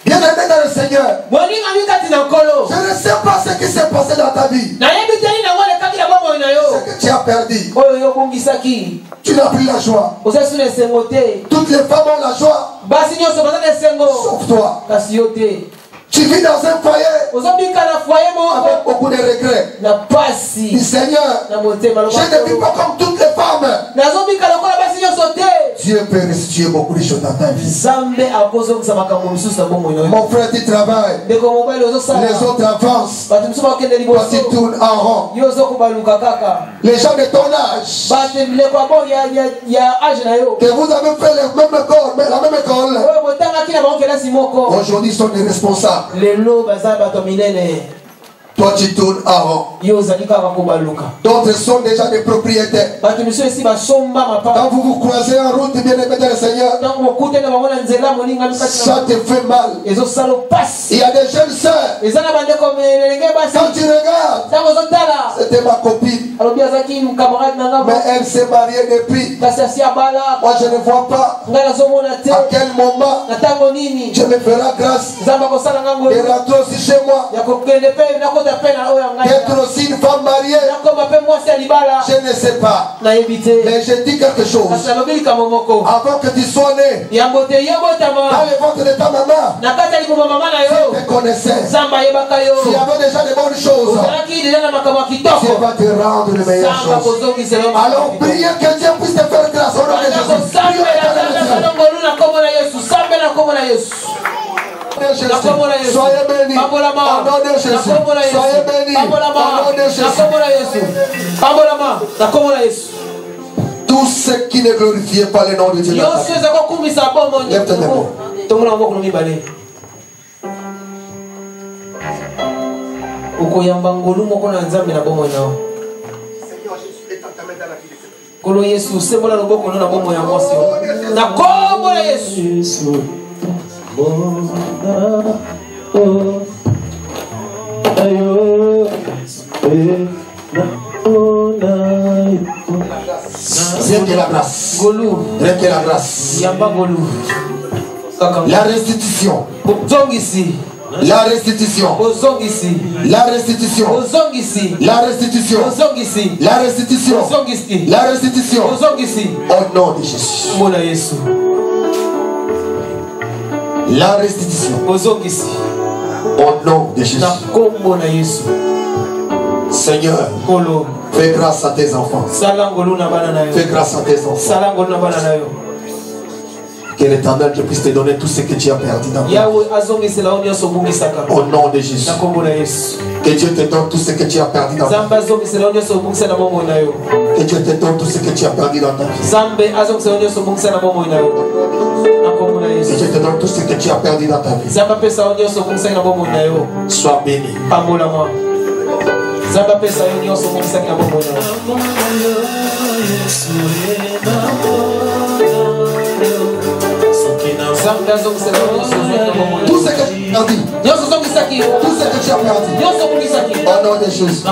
Bien-aimé dans le Seigneur, je ne sais pas ce qui s'est passé dans ta vie. Ce que tu as perdu. Tu n'as plus la joie. Toutes les femmes ont la joie. Sauf toi. Tu vis dans un foyer avec beaucoup de regrets. Dis Seigneur, je ne vis pas comme toutes les femmes. Dieu peut restituer beaucoup de choses dans ta vie. Mon frère, tu travailles. Les autres avancent. Toi, tu tournes en rond. Les gens de ton âge, que vous avez fait la même école, aujourd'hui, ils sont des responsables. Toi tu tournes en rond. D'autres sont déjà des propriétaires. Quand vous vous croisez en route, bien aimé dans le Seigneur, ça te fait mal. Il y a des jeunes sœurs. Quand tu regardes, c'était ma copine. Mais elle s'est mariée depuis. Moi je ne vois pas à quel moment Dieu me fera grâce de rentrer aussi chez moi. D'être aussi une femme mariée, je ne sais pas. Mais je dis quelque chose. Avant que tu sois né, dans le ventre de ta maman, je te connaissais. S'il y avait déjà de bonnes choses, Dieu va te rendre les meilleures choses. Alors priez que Dieu puisse te faire grâce au nom de Jésus. Soyez bénis. Soyez bénis. Tous ceux qui ne glorifiaient pas le nom de Dieu. Lève tes mains. Kolo Yesu, sembola loboko na bomo ya mwasi. Na kombo la Yesu. Rien que la grâce. Rien que la grâce. Yamba Golou. La restitution. La restitution. La restitution. La restitution. La restitution. La restitution. Au nom de Jésus. La restitution. Au nom de Jésus. Seigneur, fais grâce à tes enfants. Fais grâce à tes enfants. Que l'Éternel puisse te donner tout ce que tu as perdu dans ta vie. Au nom de Jésus. Que Dieu te donne tout ce que tu as perdu dans ta vie. Que Dieu te donne tout ce que tu as perdu dans ta vie. Que Dieu te donne tout ce que tu as perdu dans ta vie. Sois béni. Tout ce que tu as perdu. Tout ce que tu as perdu. Au nom de Jésus.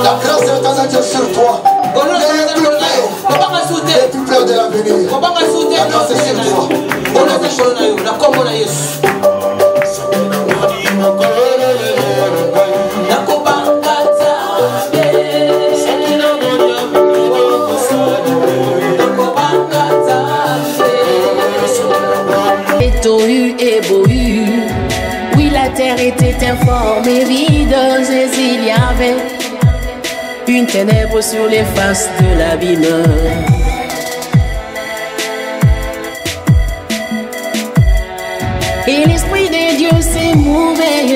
La grâce de l'éternel Dieu sur toi. N'aie plus peur de l'avenir. La grâce est sur toi. Tohu et Bohu, oui la terre était informe et videuse et il y avait une ténèbre sur les faces de l'abîme. Et l'esprit de Dieu s'est mouvé